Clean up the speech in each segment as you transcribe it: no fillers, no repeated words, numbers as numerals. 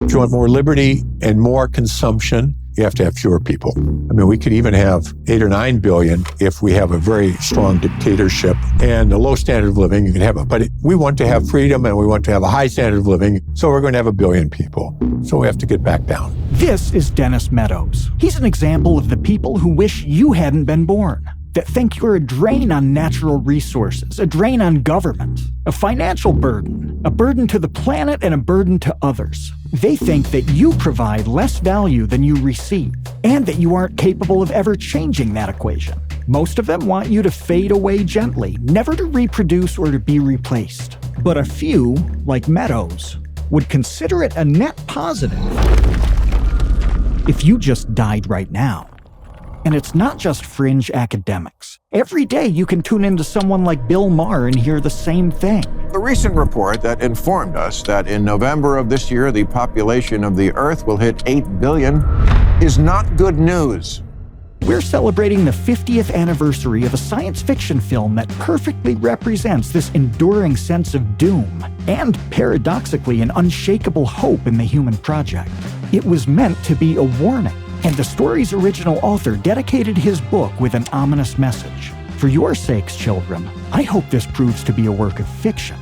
If you want more liberty and more consumption, you have to have fewer people. I mean, we could even have 8 or 9 billion if we have a very strong dictatorship and a low standard of living. You can have it, but we want to have freedom and we want to have a high standard of living. So we're going to have 1 billion people. So we have to get back down. This is Dennis Meadows. He's an example of the people who wish you hadn't been born, that think you're a drain on natural resources, a drain on government, a financial burden, a burden to the planet and a burden to others. They think that you provide less value than you receive, and that you aren't capable of ever changing that equation. Most of them want you to fade away gently, never to reproduce or to be replaced. But a few, like Meadows, would consider it a net positive if you just died right now. And it's not just fringe academics. Every day you can tune into someone like Bill Maher and hear the same thing. The recent report that informed us that in November of this year, the population of the Earth will hit 8 billion is not good news. We're celebrating the 50th anniversary of a science fiction film that perfectly represents this enduring sense of doom and, paradoxically, an unshakable hope in the human project. It was meant to be a warning. And the story's original author dedicated his book with an ominous message. For your sakes, children, I hope this proves to be a work of fiction.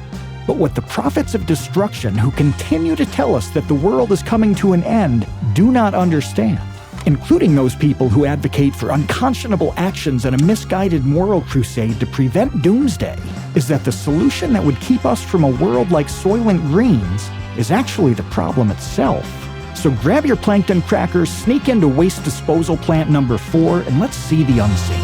But what the prophets of destruction who continue to tell us that the world is coming to an end do not understand, including those people who advocate for unconscionable actions and a misguided moral crusade to prevent doomsday, is that the solution that would keep us from a world like Soylent Green's is actually the problem itself. So grab your plankton crackers, sneak into waste disposal plant number 4, and let's see the unseen.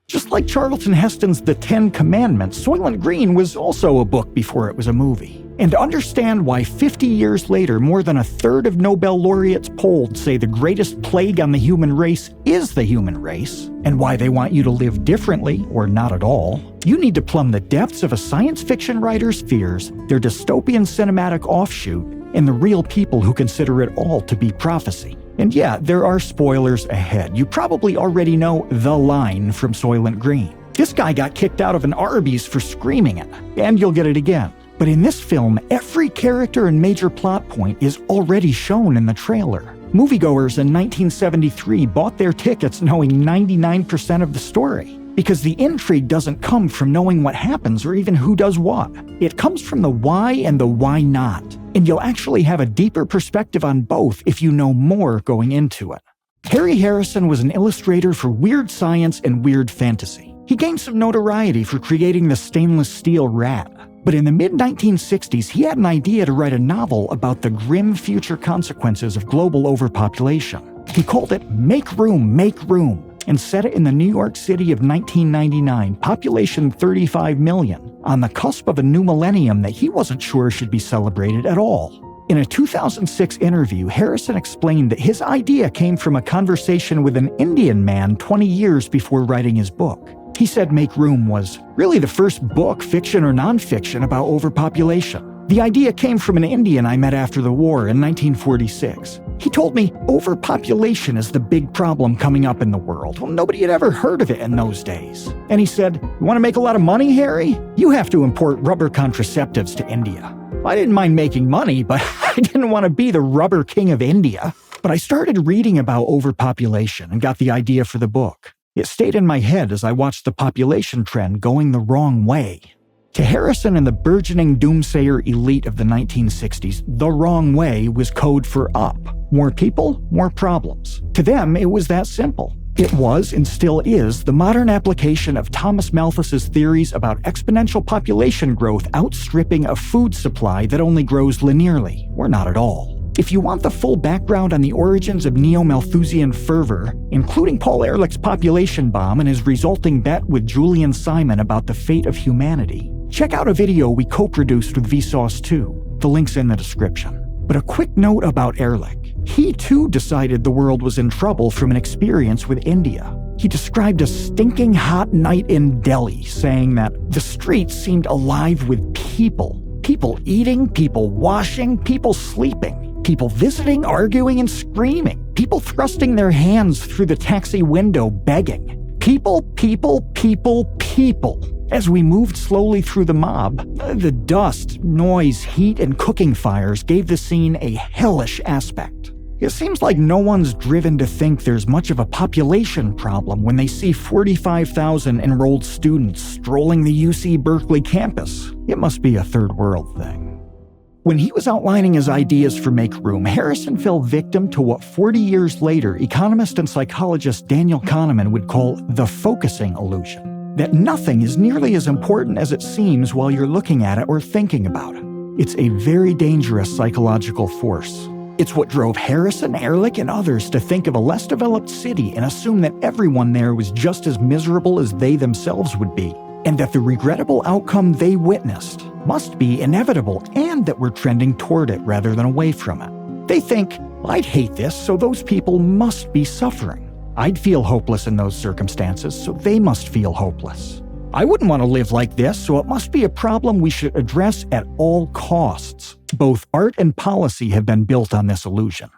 Just like Charlton Heston's The 10 Commandments, Soylent Green was also a book before it was a movie. And to understand why 50 years later, more than a third of Nobel laureates polled say the greatest plague on the human race is the human race, and why they want you to live differently, or not at all, you need to plumb the depths of a science fiction writer's fears, their dystopian cinematic offshoot, and the real people who consider it all to be prophecy. And yeah, there are spoilers ahead. You probably already know the line from Soylent Green. This guy got kicked out of an Arby's for screaming it, and you'll get it again. But in this film, every character and major plot point is already shown in the trailer. Moviegoers in 1973 bought their tickets knowing 99% of the story, because the intrigue doesn't come from knowing what happens or even who does what. It comes from the why and the why not, and you'll actually have a deeper perspective on both if you know more going into it. Harry Harrison was an illustrator for weird science and weird fantasy. He gained some notoriety for creating the stainless steel rat. But in the mid-1960s, he had an idea to write a novel about the grim future consequences of global overpopulation. He called it Make Room, and set it in the New York City of 1999, population 35 million, on the cusp of a new millennium that he wasn't sure should be celebrated at all. In a 2006 interview, Harrison explained that his idea came from a conversation with an Indian man 20 years before writing his book. He said Make Room was really the first book, fiction or nonfiction, about overpopulation. The idea came from an Indian I met after the war in 1946. He told me overpopulation is the big problem coming up in the world. Well, nobody had ever heard of it in those days. And he said, "You want to make a lot of money, Harry? You have to import rubber contraceptives to India." I didn't mind making money, but I didn't want to be the rubber king of India. But I started reading about overpopulation and got the idea for the book. It stayed in my head as I watched the population trend going the wrong way. To Harrison and the burgeoning doomsayer elite of the 1960s, the wrong way was code for up. More people, more problems. To them, it was that simple. It was, and still is, the modern application of Thomas Malthus's theories about exponential population growth outstripping a food supply that only grows linearly, or not at all. If you want the full background on the origins of neo-Malthusian fervor, including Paul Ehrlich's population bomb and his resulting bet with Julian Simon about the fate of humanity, check out a video we co-produced with Vsauce 2. The link's in the description. But a quick note about Ehrlich. He too decided the world was in trouble from an experience with India. He described a stinking hot night in Delhi, saying that the streets seemed alive with people. People eating, people washing, people sleeping. People visiting, arguing, and screaming. People thrusting their hands through the taxi window begging. People. As we moved slowly through the mob, the dust, noise, heat, and cooking fires gave the scene a hellish aspect. It seems like no one's driven to think there's much of a population problem when they see 45,000 enrolled students strolling the UC Berkeley campus. It must be a third world thing. When he was outlining his ideas for Make Room, Harrison fell victim to what 40 years later economist and psychologist Daniel Kahneman would call the focusing illusion. That nothing is nearly as important as it seems while you're looking at it or thinking about it. It's a very dangerous psychological force. It's what drove Harrison, Ehrlich, and others to think of a less developed city and assume that everyone there was just as miserable as they themselves would be, and that the regrettable outcome they witnessed must be inevitable and that we're trending toward it rather than away from it. They think, I'd hate this, so those people must be suffering. I'd feel hopeless in those circumstances, so they must feel hopeless. I wouldn't want to live like this, so it must be a problem we should address at all costs. Both art and policy have been built on this illusion.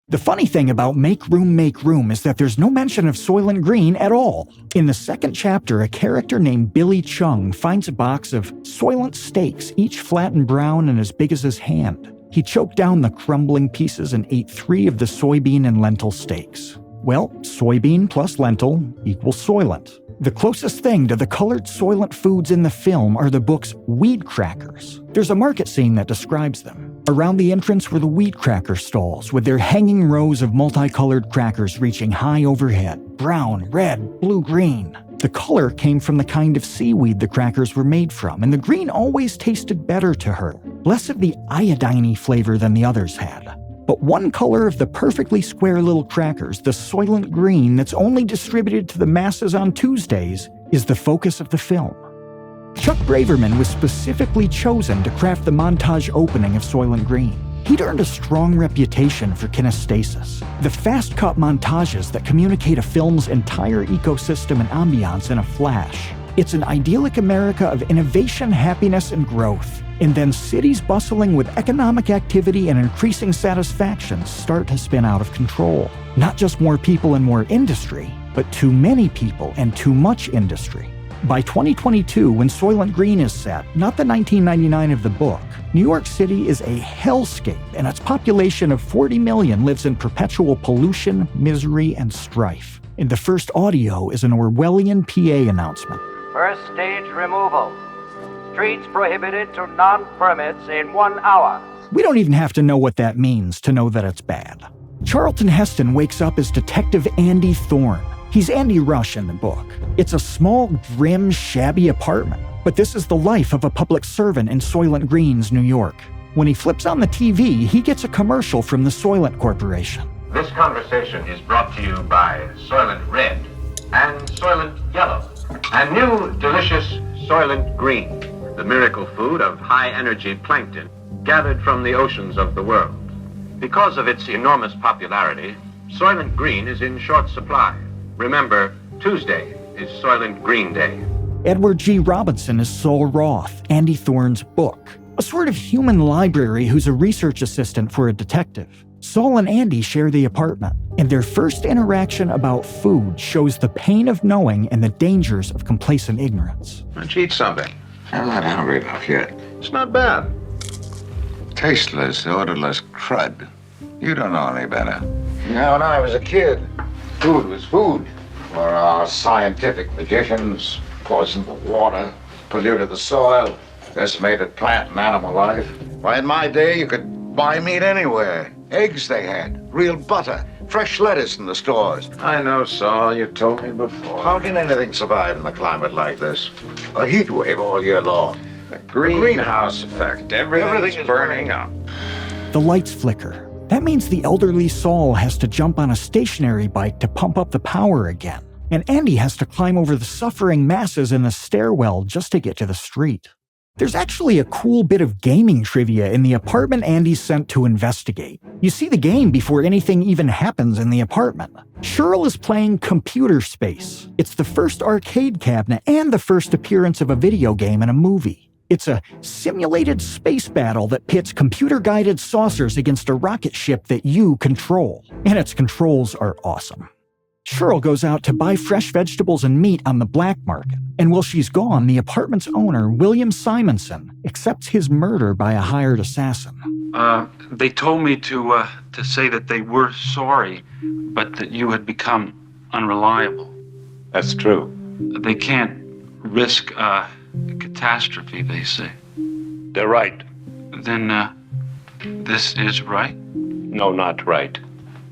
The funny thing about Make Room is that there's no mention of Soylent Green at all. In the second chapter, a character named Billy Chung finds a box of Soylent steaks, each flat and brown and as big as his hand. He choked down the crumbling pieces and ate 3 of the soybean and lentil steaks. Well, soybean plus lentil equals Soylent. The closest thing to the colored Soylent foods in the film are the book's weed crackers. There's a market scene that describes them. Around the entrance were the weed cracker stalls, with their hanging rows of multicolored crackers reaching high overhead, brown, red, blue, green. The color came from the kind of seaweed the crackers were made from, and the green always tasted better to her, less of the iodine-y flavor than the others had. But one color of the perfectly square little crackers, the Soylent Green that's only distributed to the masses on Tuesdays, is the focus of the film. Chuck Braverman was specifically chosen to craft the montage opening of Soylent Green. He'd earned a strong reputation for kinesthesis, the fast-cut montages that communicate a film's entire ecosystem and ambiance in a flash. It's an idyllic America of innovation, happiness, and growth. And then cities bustling with economic activity and increasing satisfaction start to spin out of control. Not just more people and more industry, but too many people and too much industry. By 2022, when Soylent Green is set, not the 1999 of the book, New York City is a hellscape, and its population of 40 million lives in perpetual pollution, misery, and strife. And the first audio is an Orwellian PA announcement. First stage removal. Streets prohibited to non-permits in 1 hour. We don't even have to know what that means to know that it's bad. Charlton Heston wakes up as Detective Andy Thorne. He's Andy Rush in the book. It's a small, grim, shabby apartment, but this is the life of a public servant in Soylent Green's New York. When he flips on the TV, he gets a commercial from the Soylent Corporation. This conversation is brought to you by Soylent Red and Soylent Yellow and new delicious Soylent Green, the miracle food of high-energy plankton gathered from the oceans of the world. Because of its enormous popularity, Soylent Green is in short supply. Remember, Tuesday is Soylent Green Day. Edward G. Robinson is Saul Roth, Andy Thorne's book, a sort of human library who's a research assistant for a detective. Saul and Andy share the apartment, and their first interaction about food shows the pain of knowing and the dangers of complacent ignorance. Why don't you eat something? I'm not hungry enough yet. It's not bad. Tasteless, odorless crud. You don't know any better. Now, when I was a kid, food was food. Where our scientific magicians poisoned the water, polluted the soil, decimated plant and animal life. Why, in my day, you could buy meat anywhere. Eggs they had, real butter, fresh lettuce in the stores. I know, Saul. You told me before. How can anything survive in a climate like this? A heat wave all year long. The greenhouse effect. Everything's is burning up. The lights flicker. That means the elderly Saul has to jump on a stationary bike to pump up the power again. And Andy has to climb over the suffering masses in the stairwell just to get to the street. There's actually a cool bit of gaming trivia in the apartment Andy's sent to investigate. You see the game before anything even happens in the apartment. Cheryl is playing Computer Space. It's the first arcade cabinet and the first appearance of a video game in a movie. It's a simulated space battle that pits computer-guided saucers against a rocket ship that you control. And its controls are awesome. Cheryl goes out to buy fresh vegetables and meat on the black market, and while she's gone, the apartment's owner, William Simonson, accepts his murder by a hired assassin. They told me to say that they were sorry, but that you had become unreliable. That's true. They can't risk catastrophe, they say. They're right. Then, this is right? No, not right.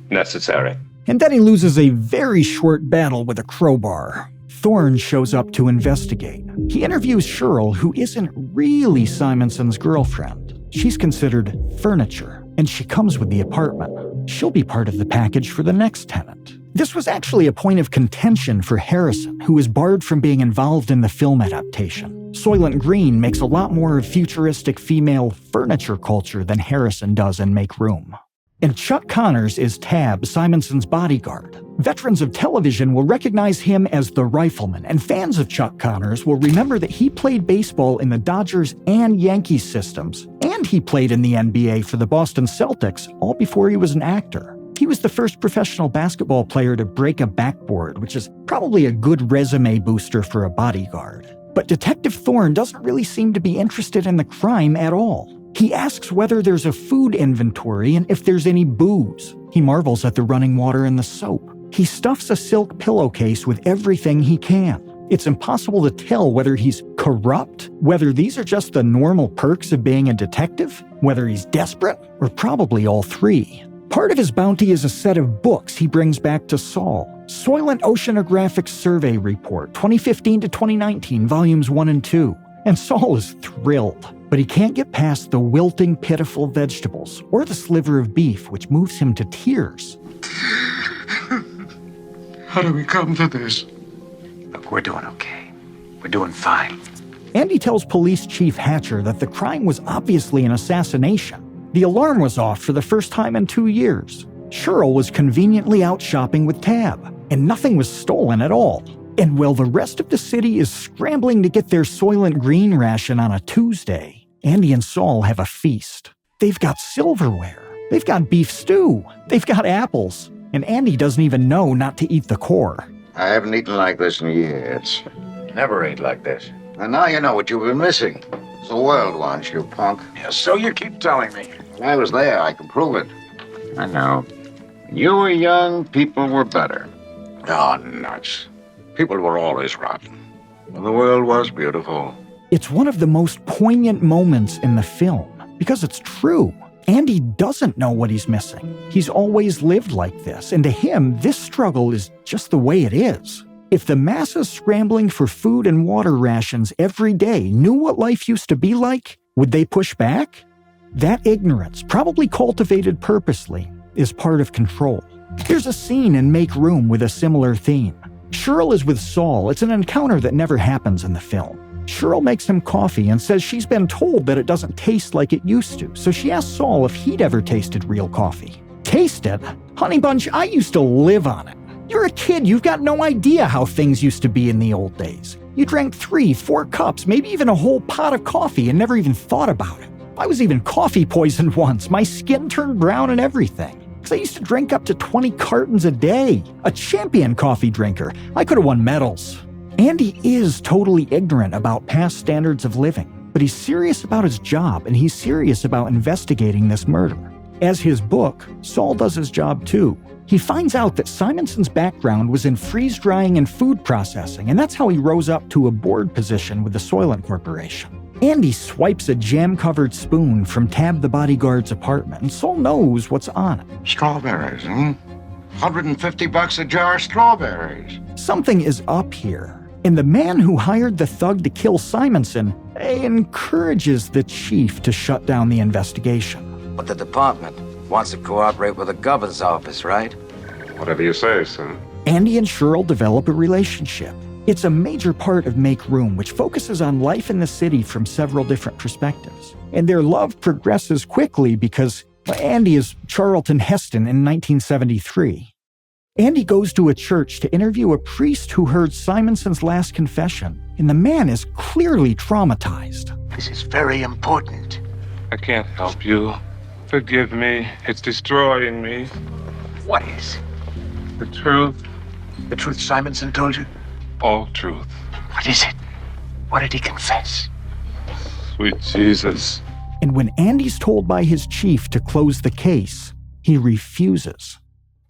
Necessary. And then he loses a very short battle with a crowbar. Thorne shows up to investigate. He interviews Cheryl, who isn't really Simonson's girlfriend. She's considered furniture, and she comes with the apartment. She'll be part of the package for the next tenant. This was actually a point of contention for Harrison, who was barred from being involved in the film adaptation. Soylent Green makes a lot more of futuristic female furniture culture than Harrison does in Make Room. And Chuck Connors is Tab, Simonson's bodyguard. Veterans of television will recognize him as the rifleman, and fans of Chuck Connors will remember that he played baseball in the Dodgers and Yankees systems, and he played in the NBA for the Boston Celtics, all before he was an actor. He was the first professional basketball player to break a backboard, which is probably a good resume booster for a bodyguard. But Detective Thorne doesn't really seem to be interested in the crime at all. He asks whether there's a food inventory and if there's any booze. He marvels at the running water in the soap. He stuffs a silk pillowcase with everything he can. It's impossible to tell whether he's corrupt, whether these are just the normal perks of being a detective, whether he's desperate, or probably all three. Part of his bounty is a set of books he brings back to Saul. Soylent Oceanographic Survey Report, 2015 to 2019, Volumes 1 and 2. And Saul is thrilled, but he can't get past the wilting, pitiful vegetables or the sliver of beef, which moves him to tears. How do we come to this? Look, we're doing okay. We're doing fine. Andy tells Police Chief Hatcher that the crime was obviously an assassination. The alarm was off for the first time in 2 years. Cheryl was conveniently out shopping with Tab, and nothing was stolen at all. And while the rest of the city is scrambling to get their Soylent Green ration on a Tuesday, Andy and Saul have a feast. They've got silverware. They've got beef stew. They've got apples. And Andy doesn't even know not to eat the core. I haven't eaten like this in years. Never ate like this. And now you know what you've been missing. The world wants you, punk. Yeah, so you keep telling me. When I was there, I can prove it. I know. When you were young, people were better. Oh, nuts. People were always rotten. The world was beautiful. It's one of the most poignant moments in the film, because it's true. Andy doesn't know what he's missing. He's always lived like this, and to him, this struggle is just the way it is. If the masses scrambling for food and water rations every day knew what life used to be like, would they push back? That ignorance, probably cultivated purposely, is part of control. There's a scene in Make Room with a similar theme. Cheryl is with Saul. It's an encounter that never happens in the film. Cheryl makes him coffee and says she's been told that it doesn't taste like it used to, so she asks Saul if he'd ever tasted real coffee. Taste it? Honey Bunch, I used to live on it. You're a kid, you've got no idea how things used to be in the old days. You drank 3-4 cups, maybe even a whole pot of coffee and never even thought about it. I was even coffee poisoned once. My skin turned brown and everything. Because I used to drink up to 20 cartons a day. A champion coffee drinker. I could have won medals. Andy is totally ignorant about past standards of living, but he's serious about his job and he's serious about investigating this murder. As his book, Saul does his job too. He finds out that Simonson's background was in freeze-drying and food processing, and that's how he rose up to a board position with the Soylent Corporation. Andy swipes a jam-covered spoon from Tab the bodyguard's apartment, and Saul knows what's on it. Strawberries, huh? $150 a jar of strawberries. Something is up here. And the man who hired the thug to kill Simonson encourages the chief to shut down the investigation. But the department wants to cooperate with the governor's office, right? Whatever you say, son. Andy and Cheryl develop a relationship. It's a major part of Make Room, which focuses on life in the city from several different perspectives. And their love progresses quickly because Andy is Charlton Heston in 1973. Andy goes to a church to interview a priest who heard Simonson's last confession, and the man is clearly traumatized. This is very important. I can't help you. Forgive me. It's destroying me. What is? The truth. The truth Simonson told you? All truth. What is it? What did he confess? Sweet Jesus. And when Andy's told by his chief to close the case, he refuses.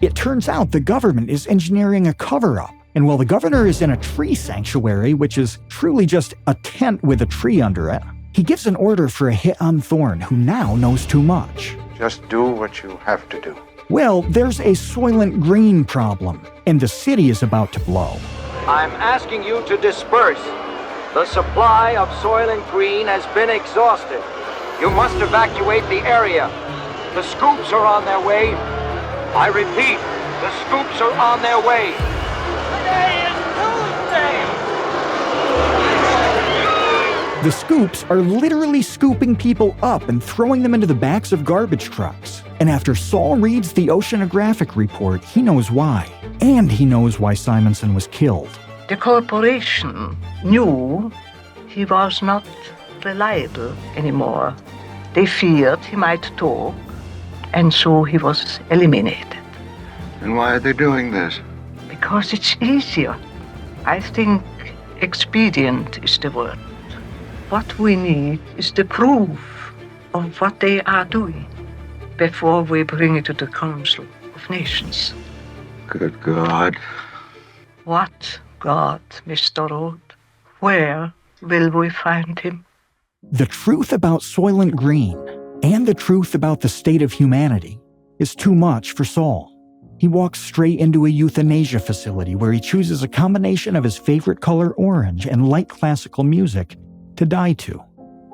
It turns out the government is engineering a cover-up, and while the governor is in a tree sanctuary, which is truly just a tent with a tree under it, he gives an order for a hit on Thorne, who now knows too much. Just do what you have to do. Well, there's a Soylent Green problem, and the city is about to blow. I'm asking you to disperse. The supply of Soylent Green has been exhausted. You must evacuate the area. The scoops are on their way. I repeat, the scoops are on their way. Today is Tuesday! The scoops are literally scooping people up and throwing them into the backs of garbage trucks. And after Saul reads the oceanographic report, he knows why. And he knows why Simonson was killed. The corporation knew he was not reliable anymore. They feared he might talk, and so he was eliminated. And why are they doing this? Because it's easier. I think expedient is the word. What we need is the proof of what they are doing before we bring it to the Council of Nations. Good God. What God, Mr. Roth? Where will we find him? The truth about Soylent Green and the truth about the state of humanity is too much for Saul. He walks straight into a euthanasia facility where he chooses a combination of his favorite color orange and light classical music to die to.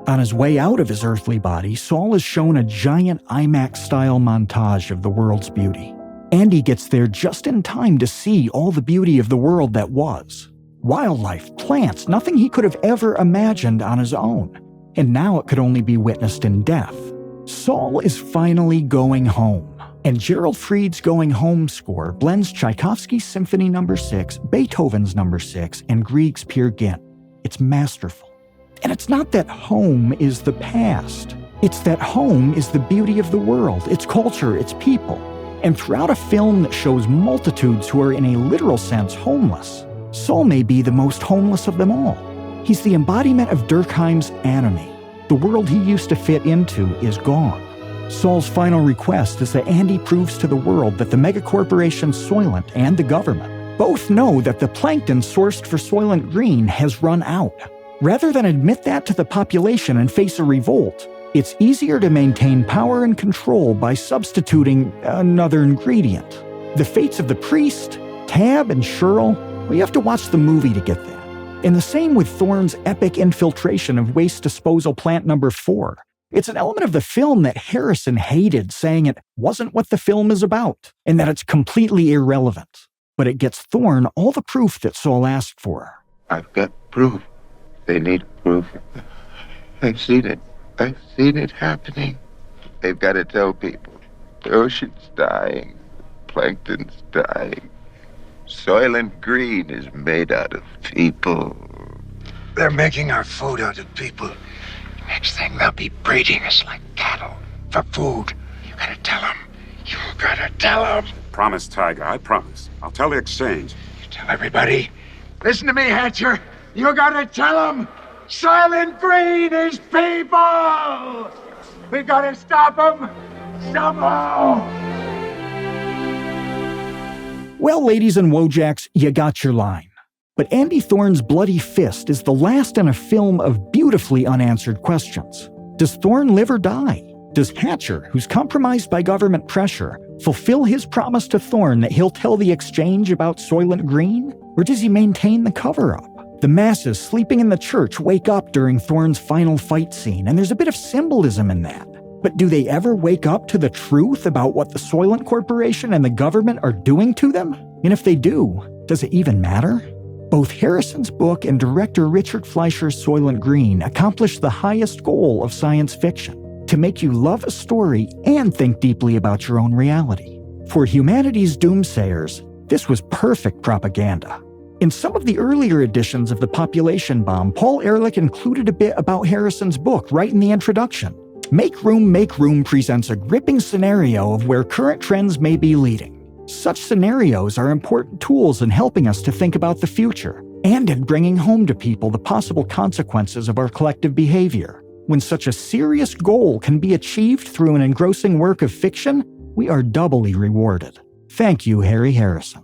On his way out of his earthly body, Saul is shown a giant IMAX-style montage of the world's beauty. Andy gets there just in time to see all the beauty of the world that was. Wildlife, plants, nothing he could have ever imagined on his own. And now it could only be witnessed in death. Saul is finally going home. And Gerald Fried's Going Home score blends Tchaikovsky's Symphony No. 6, Beethoven's No. 6, and Grieg's Peer Gynt. It's masterful. And it's not that home is the past. It's that home is the beauty of the world, its culture, its people. And throughout a film that shows multitudes who are in a literal sense homeless, Saul may be the most homeless of them all. He's the embodiment of Durkheim's anime. The world he used to fit into is gone. Saul's final request is that Andy proves to the world that the megacorporation Soylent and the government both know that the plankton sourced for Soylent Green has run out. Rather than admit that to the population and face a revolt, it's easier to maintain power and control by substituting another ingredient. The fates of the priest, Tab, and Shirl, well, you have to watch the movie to get that. And the same with Thorne's epic infiltration of waste disposal plant number 4. It's an element of the film that Harrison hated, saying it wasn't what the film is about, and that it's completely irrelevant. But it gets Thorne all the proof that Saul asked for. I've got proof. They need proof. I've seen it. I've seen it happening. They've got to tell people. The ocean's dying. Plankton's dying. Soylent Green is made out of people. They're making our food out of people. Next thing, they'll be breeding us like cattle for food. You gotta tell them. You gotta tell them. Promise, Tiger, I promise. I'll tell the exchange. You tell everybody. Listen to me, Hatcher. You gotta tell them. Soylent Green is people. We gotta stop them somehow. Well, ladies and Wojaks, you got your line. But Andy Thorne's bloody fist is the last in a film of beautifully unanswered questions. Does Thorne live or die? Does Hatcher, who's compromised by government pressure, fulfill his promise to Thorne that he'll tell the exchange about Soylent Green? Or does he maintain the cover-up? The masses sleeping in the church wake up during Thorne's final fight scene, and there's a bit of symbolism in that. But do they ever wake up to the truth about what the Soylent Corporation and the government are doing to them? And if they do, does it even matter? Both Harrison's book and director Richard Fleischer's Soylent Green accomplished the highest goal of science fiction, to make you love a story and think deeply about your own reality. For humanity's doomsayers, this was perfect propaganda. In some of the earlier editions of The Population Bomb, Paul Ehrlich included a bit about Harrison's book right in the introduction. Make Room presents a gripping scenario of where current trends may be leading. Such scenarios are important tools in helping us to think about the future and in bringing home to people the possible consequences of our collective behavior. When such a serious goal can be achieved through an engrossing work of fiction, we are doubly rewarded. Thank you, Harry Harrison.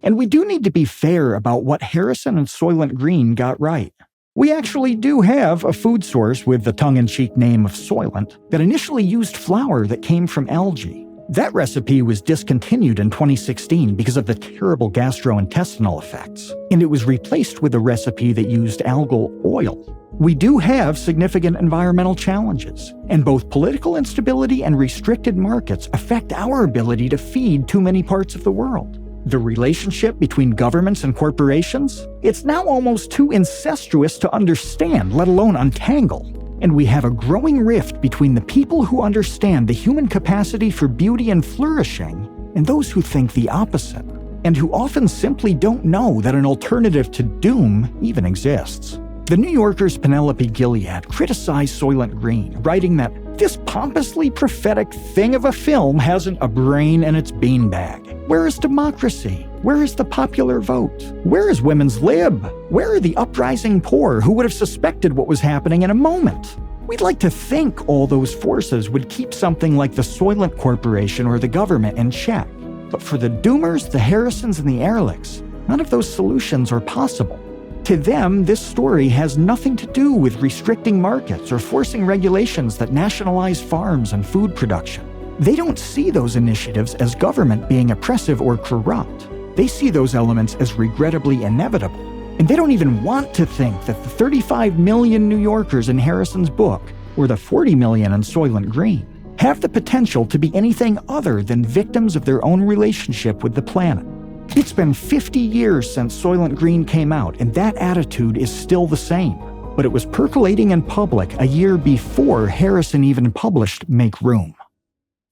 And we do need to be fair about what Harrison and Soylent Green got right. We actually do have a food source with the tongue-in-cheek name of Soylent that initially used flour that came from algae. That recipe was discontinued in 2016 because of the terrible gastrointestinal effects, and it was replaced with a recipe that used algal oil. We do have significant environmental challenges, and both political instability and restricted markets affect our ability to feed too many parts of the world. The relationship between governments and corporations? It's now almost too incestuous to understand, let alone untangle. And we have a growing rift between the people who understand the human capacity for beauty and flourishing and those who think the opposite, and who often simply don't know that an alternative to doom even exists. The New Yorker's Penelope Gilead criticized Soylent Green, writing that this pompously prophetic thing of a film hasn't a brain in its beanbag. Where is democracy? Where is the popular vote? Where is women's lib? Where are the uprising poor who would have suspected what was happening in a moment? We'd like to think all those forces would keep something like the Soylent Corporation or the government in check. But for the Doomers, the Harrisons, and the Ehrlichs, none of those solutions are possible. To them, this story has nothing to do with restricting markets or forcing regulations that nationalize farms and food production. They don't see those initiatives as government being oppressive or corrupt. They see those elements as regrettably inevitable. And they don't even want to think that the 35 million New Yorkers in Harrison's book, or the 40 million in Soylent Green, have the potential to be anything other than victims of their own relationship with the planet. It's been 50 years since Soylent Green came out, and that attitude is still the same. But it was percolating in public a year before Harrison even published Make Room.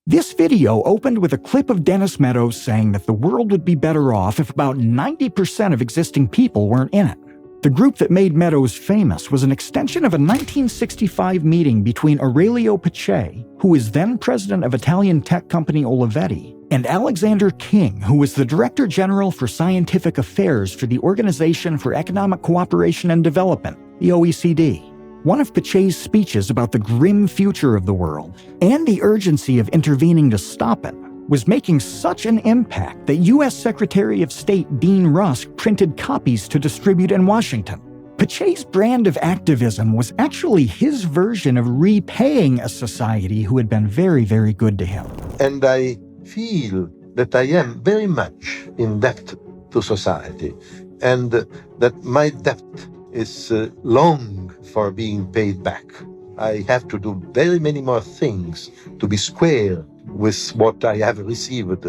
This video opened with a clip of Dennis Meadows saying that the world would be better off if about 90% of existing people weren't in it. The group that made Meadows famous was an extension of a 1965 meeting between Aurelio Pace, who was then president of Italian tech company Olivetti, and Alexander King, who was the Director General for Scientific Affairs for the Organization for Economic Cooperation and Development, the OECD. One of Pace's speeches about the grim future of the world and the urgency of intervening to stop it was making such an impact that U.S. Secretary of State Dean Rusk printed copies to distribute in Washington. Pace's brand of activism was actually his version of repaying a society who had been very, very good to him. And I feel that I am very much in debt to society, and that my debt is long for being paid back. I have to do very many more things to be square with what I have received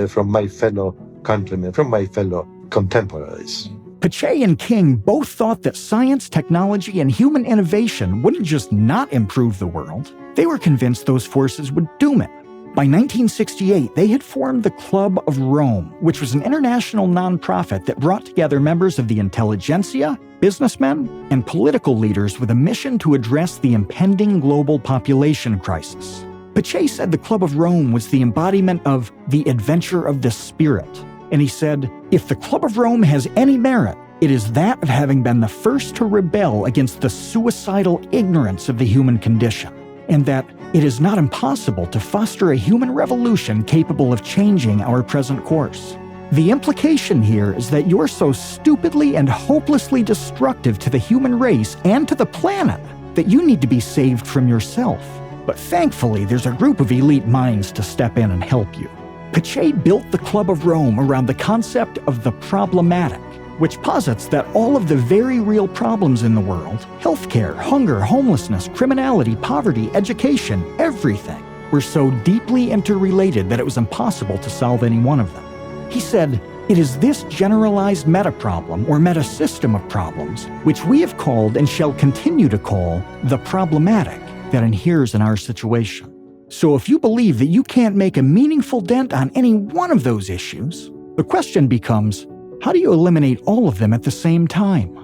from my fellow countrymen, from my fellow contemporaries. Pace and King both thought that science, technology, and human innovation wouldn't just not improve the world, they were convinced those forces would doom it. By 1968, they had formed the Club of Rome, which was an international nonprofit that brought together members of the intelligentsia, businessmen, and political leaders with a mission to address the impending global population crisis. Pace said the Club of Rome was the embodiment of the adventure of the spirit. And he said, if the Club of Rome has any merit, it is that of having been the first to rebel against the suicidal ignorance of the human condition, and that it is not impossible to foster a human revolution capable of changing our present course. The implication here is that you're so stupidly and hopelessly destructive to the human race and to the planet that you need to be saved from yourself. But thankfully, there's a group of elite minds to step in and help you. Pace built the Club of Rome around the concept of the problematic, which posits that all of the very real problems in the world, healthcare, hunger, homelessness, criminality, poverty, education, everything, were so deeply interrelated that it was impossible to solve any one of them. He said, it is this generalized meta-problem or meta-system of problems, which we have called and shall continue to call the problematic, that inheres in our situation. So if you believe that you can't make a meaningful dent on any one of those issues, the question becomes, how do you eliminate all of them at the same time?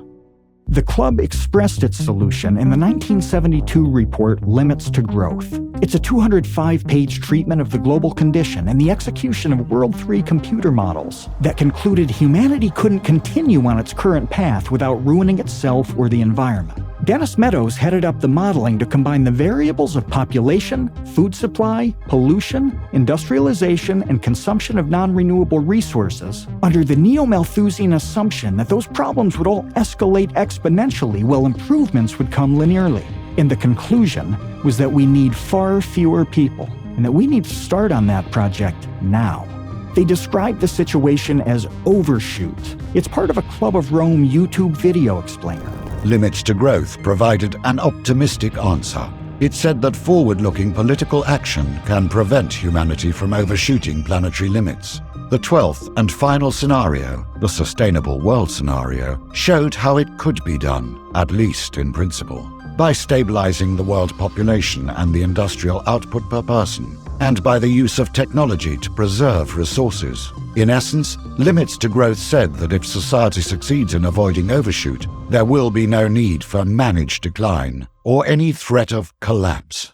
The club expressed its solution in the 1972 report Limits to Growth. It's a 205-page treatment of the global condition and the execution of World 3 computer models that concluded humanity couldn't continue on its current path without ruining itself or the environment. Dennis Meadows headed up the modeling to combine the variables of population, food supply, pollution, industrialization, and consumption of non-renewable resources under the neo-Malthusian assumption that those problems would all escalate exponentially while improvements would come linearly. And the conclusion was that we need far fewer people, and that we need to start on that project now. They described the situation as overshoot. It's part of a Club of Rome YouTube video explainer. Limits to Growth provided an optimistic answer. It said that forward-looking political action can prevent humanity from overshooting planetary limits. The 12th and final scenario, the Sustainable World scenario, showed how it could be done, at least in principle, by stabilizing the world population and the industrial output per person, and by the use of technology to preserve resources. In essence, Limits to Growth said that if society succeeds in avoiding overshoot, there will be no need for managed decline or any threat of collapse.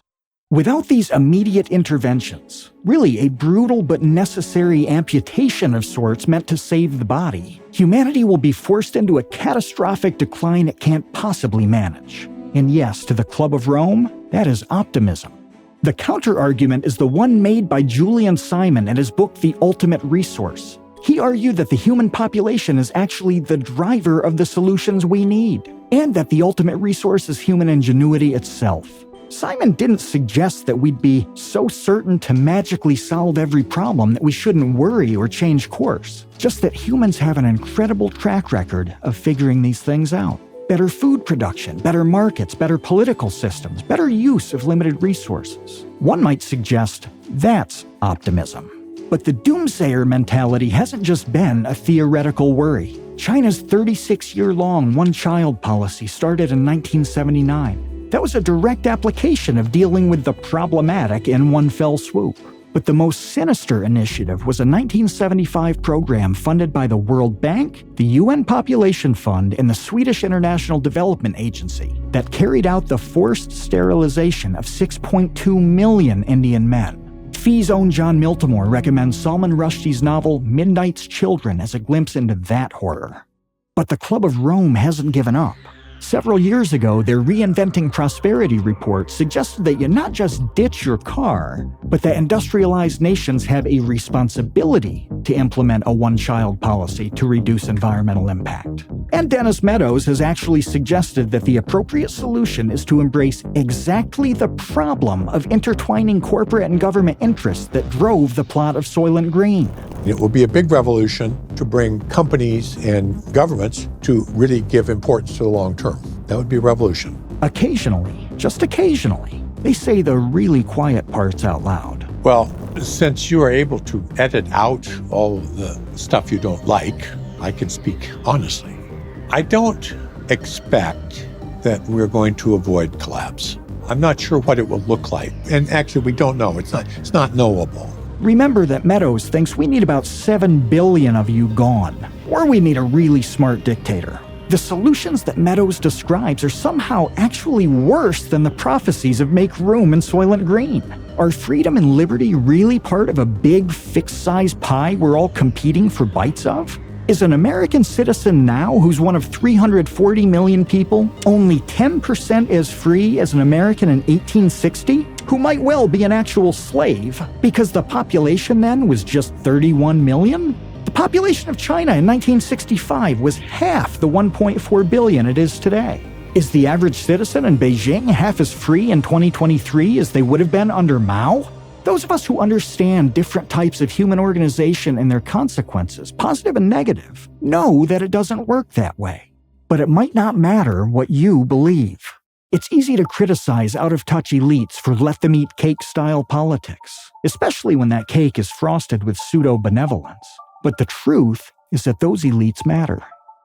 Without these immediate interventions, really a brutal but necessary amputation of sorts meant to save the body, humanity will be forced into a catastrophic decline it can't possibly manage. And yes, to the Club of Rome, that is optimism. The counter-argument is the one made by Julian Simon in his book The Ultimate Resource. He argued that the human population is actually the driver of the solutions we need, and that the ultimate resource is human ingenuity itself. Simon didn't suggest that we'd be so certain to magically solve every problem that we shouldn't worry or change course, just that humans have an incredible track record of figuring these things out. Better food production, better markets, better political systems, better use of limited resources. One might suggest that's optimism. But the doomsayer mentality hasn't just been a theoretical worry. China's 36-year-long one-child policy started in 1979. That was a direct application of dealing with the problematic in one fell swoop. But the most sinister initiative was a 1975 program funded by the World Bank, the UN Population Fund, and the Swedish International Development Agency that carried out the forced sterilization of 6.2 million Indian men. FEE's own John Miltimore recommends Salman Rushdie's novel Midnight's Children as a glimpse into that horror. But the Club of Rome hasn't given up. Several years ago, their Reinventing Prosperity report suggested that you not just ditch your car, but that industrialized nations have a responsibility to implement a one-child policy to reduce environmental impact. And Dennis Meadows has actually suggested that the appropriate solution is to embrace exactly the problem of intertwining corporate and government interests that drove the plot of Soylent Green. It will be a big revolution to bring companies and governments to really give importance to the long term. That would be a revolution. Occasionally, just occasionally, they say the really quiet parts out loud. Well, since you are able to edit out all the stuff you don't like, I can speak honestly. I don't expect that we're going to avoid collapse. I'm not sure what it will look like. And actually, we don't know. It's not knowable. Remember that Meadows thinks we need about 7 billion of you gone, or we need a really smart dictator. The solutions that Meadows describes are somehow actually worse than the prophecies of Make Room and Soylent Green. Are freedom and liberty really part of a big, fixed-size pie we're all competing for bites of? Is an American citizen now, who's one of 340 million people, only 10% as free as an American in 1860? Who might well be an actual slave, because the population then was just 31 million? The population of China in 1965 was half the 1.4 billion it is today. Is the average citizen in Beijing half as free in 2023 as they would have been under Mao? Those of us who understand different types of human organization and their consequences, positive and negative, know that it doesn't work that way. But it might not matter what you believe. It's easy to criticize out-of-touch elites for let-them-eat-cake-style politics, especially when that cake is frosted with pseudo-benevolence. But the truth is that those elites matter.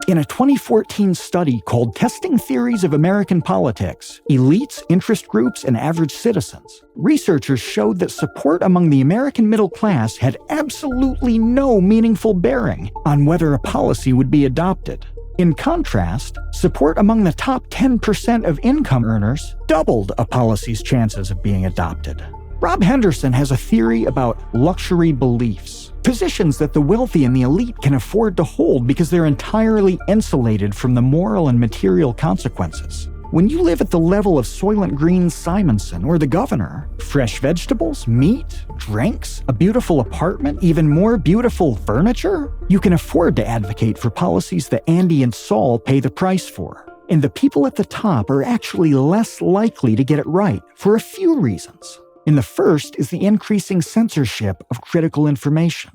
In a 2014 study called Testing Theories of American Politics, Elites, Interest Groups, and Average Citizens, researchers showed that support among the American middle class had absolutely no meaningful bearing on whether a policy would be adopted. In contrast, support among the top 10% of income earners doubled a policy's chances of being adopted. Rob Henderson has a theory about luxury beliefs, positions that the wealthy and the elite can afford to hold because they're entirely insulated from the moral and material consequences. When you live at the level of Soylent Green Simonson or the governor, fresh vegetables, meat, drinks, a beautiful apartment, even more beautiful furniture, you can afford to advocate for policies that Andy and Saul pay the price for. And the people at the top are actually less likely to get it right for a few reasons. And the first is the increasing censorship of critical information.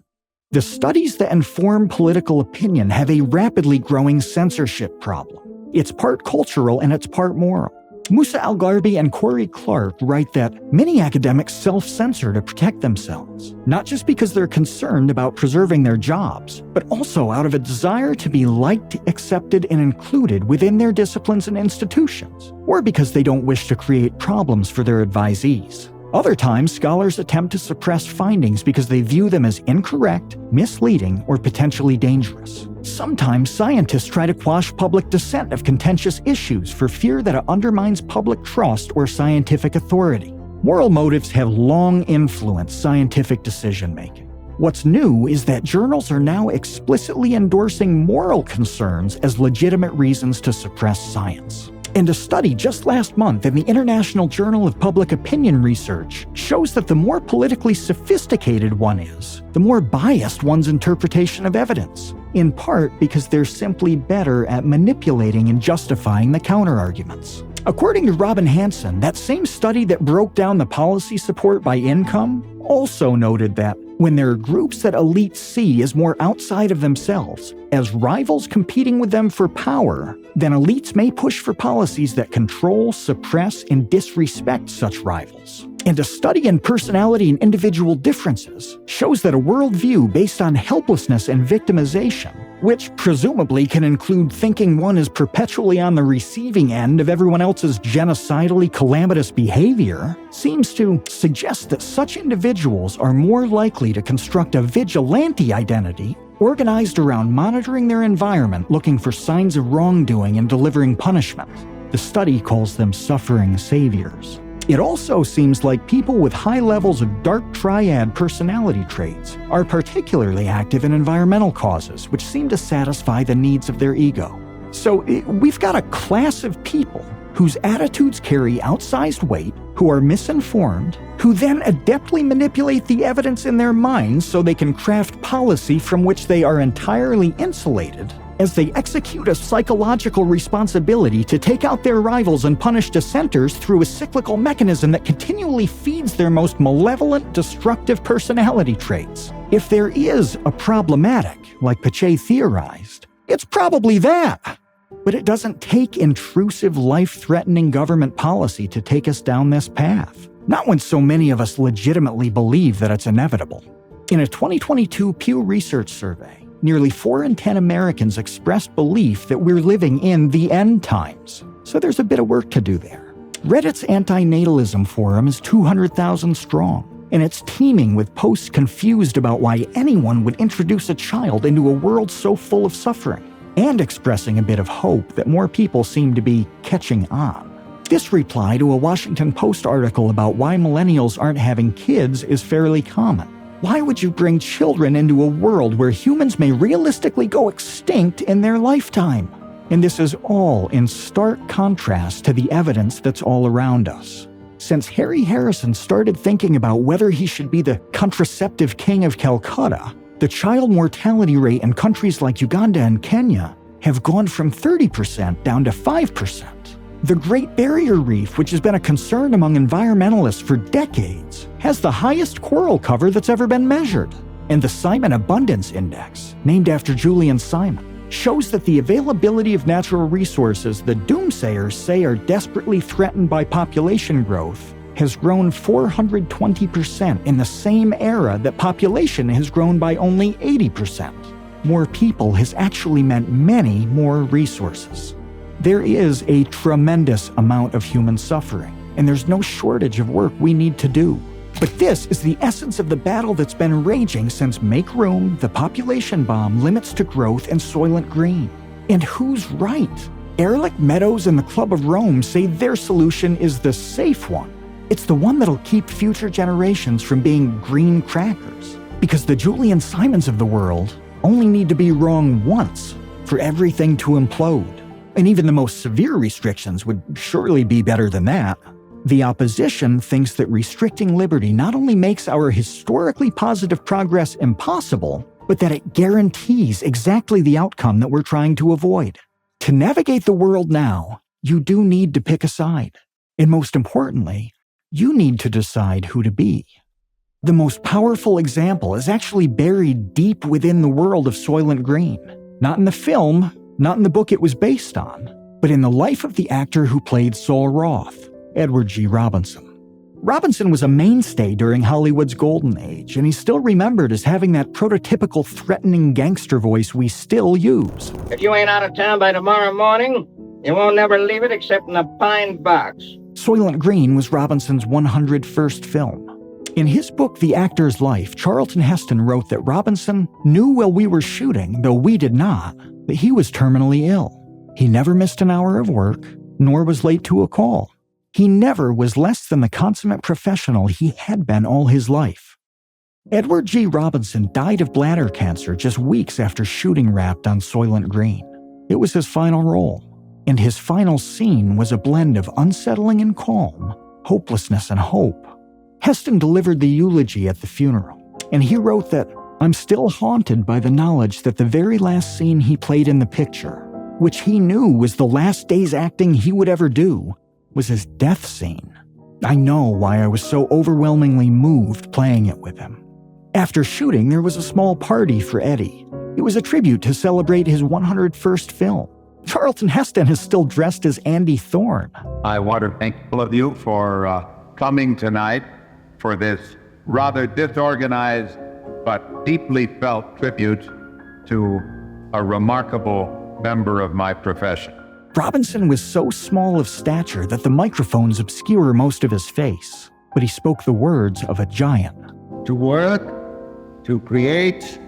The studies that inform political opinion have a rapidly growing censorship problem. It's part cultural and it's part moral. Musa Al-Gharbi and Corey Clark write that many academics self-censor to protect themselves, not just because they're concerned about preserving their jobs, but also out of a desire to be liked, accepted, and included within their disciplines and institutions, or because they don't wish to create problems for their advisees. Other times, scholars attempt to suppress findings because they view them as incorrect, misleading, or potentially dangerous. Sometimes scientists try to quash public dissent of contentious issues for fear that it undermines public trust or scientific authority. Moral motives have long influenced scientific decision-making. What's new is that journals are now explicitly endorsing moral concerns as legitimate reasons to suppress science. And a study just last month in the International Journal of Public Opinion Research shows that the more politically sophisticated one is, the more biased one's interpretation of evidence, in part because they're simply better at manipulating and justifying the counterarguments. According to Robin Hanson, that same study that broke down the policy support by income also noted that when there are groups that elites see as more outside of themselves, as rivals competing with them for power, then elites may push for policies that control, suppress, and disrespect such rivals. And a study in personality and individual differences shows that a worldview based on helplessness and victimization, which presumably can include thinking one is perpetually on the receiving end of everyone else's genocidally calamitous behavior, seems to suggest that such individuals are more likely to construct a vigilante identity organized around monitoring their environment, looking for signs of wrongdoing and delivering punishment. The study calls them suffering saviors. It also seems like people with high levels of dark triad personality traits are particularly active in environmental causes, which seem to satisfy the needs of their ego. So we've got a class of people whose attitudes carry outsized weight, who are misinformed, who then adeptly manipulate the evidence in their minds so they can craft policy from which they are entirely insulated, as they execute a psychological responsibility to take out their rivals and punish dissenters through a cyclical mechanism that continually feeds their most malevolent, destructive personality traits. If there is a problematic, like Pache theorized, it's probably that. But it doesn't take intrusive, life-threatening government policy to take us down this path. Not when so many of us legitimately believe that it's inevitable. In a 2022 Pew Research survey, nearly 4 in 10 Americans expressed belief that we're living in the end times. So there's a bit of work to do there. Reddit's antinatalism forum is 200,000 strong, and it's teeming with posts confused about why anyone would introduce a child into a world so full of suffering, and expressing a bit of hope that more people seem to be catching on. This reply to a Washington Post article about why millennials aren't having kids is fairly common. Why would you bring children into a world where humans may realistically go extinct in their lifetime? And this is all in stark contrast to the evidence that's all around us. Since Harry Harrison started thinking about whether he should be the contraceptive king of Calcutta, the child mortality rate in countries like Uganda and Kenya have gone from 30% down to 5%. The Great Barrier Reef, which has been a concern among environmentalists for decades, has the highest coral cover that's ever been measured. And the Simon Abundance Index, named after Julian Simon, shows that the availability of natural resources the doomsayers say are desperately threatened by population growth has grown 420% in the same era that population has grown by only 80%. More people has actually meant many more resources. There is a tremendous amount of human suffering, and there's no shortage of work we need to do. But this is the essence of the battle that's been raging since Make Room, the Population Bomb, Limits to Growth, and Soylent Green. And who's right? Ehrlich, Meadows, and the Club of Rome say their solution is the safe one. It's the one that'll keep future generations from being green crackers. Because the Julian Simons of the world only need to be wrong once for everything to implode. And even the most severe restrictions would surely be better than that. The opposition thinks that restricting liberty not only makes our historically positive progress impossible, but that it guarantees exactly the outcome that we're trying to avoid. To navigate the world now, you do need to pick a side. And most importantly, you need to decide who to be. The most powerful example is actually buried deep within the world of Soylent Green. Not in the film, not in the book it was based on, but in the life of the actor who played Saul Roth, Edward G. Robinson. Robinson was a mainstay during Hollywood's golden age, and he's still remembered as having that prototypical threatening gangster voice we still use. If you ain't out of town by tomorrow morning, you won't never leave it except in a pine box. Soylent Green was Robinson's 101st film. In his book, The Actor's Life, Charlton Heston wrote that Robinson knew while we were shooting, though we did not, that he was terminally ill. He never missed an hour of work, nor was late to a call. He never was less than the consummate professional he had been all his life. Edward G. Robinson died of bladder cancer just weeks after shooting wrapped on Soylent Green. It was his final role, and his final scene was a blend of unsettling and calm, hopelessness and hope. Heston delivered the eulogy at the funeral, and he wrote that, "I'm still haunted by the knowledge that the very last scene he played in the picture, which he knew was the last day's acting he would ever do, was his death scene. I know why I was so overwhelmingly moved playing it with him." After shooting, there was a small party for Eddie. It was a tribute to celebrate his 101st film. Charlton Heston is still dressed as Andy Thorne. I want to thank all of you for coming tonight for this rather disorganized but deeply felt tribute to a remarkable member of my profession. Robinson was so small of stature that the microphones obscure most of his face, but he spoke the words of a giant. To work, to create,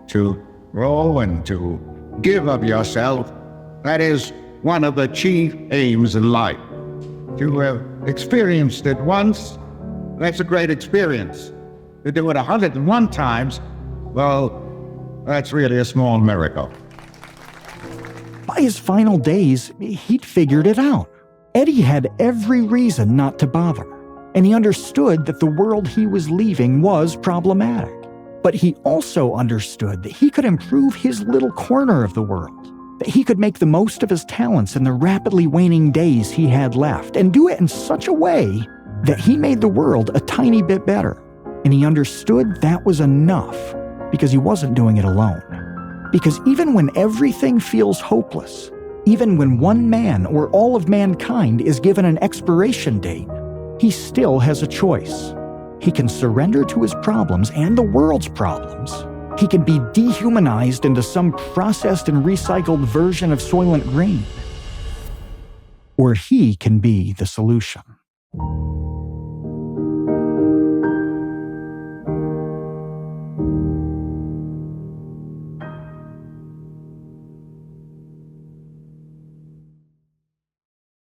to grow, and to give of yourself, that is one of the chief aims in life. To have experienced it once, that's a great experience. To do it 101 times, well, that's really a small miracle. By his final days, he'd figured it out. Eddie had every reason not to bother, and he understood that the world he was leaving was problematic. But he also understood that he could improve his little corner of the world, that he could make the most of his talents in the rapidly waning days he had left, and do it in such a way that he made the world a tiny bit better. And he understood that was enough, because he wasn't doing it alone. Because even when everything feels hopeless, even when one man or all of mankind is given an expiration date, he still has a choice. He can surrender to his problems and the world's problems. He can be dehumanized into some processed and recycled version of Soylent Green. Or he can be the solution.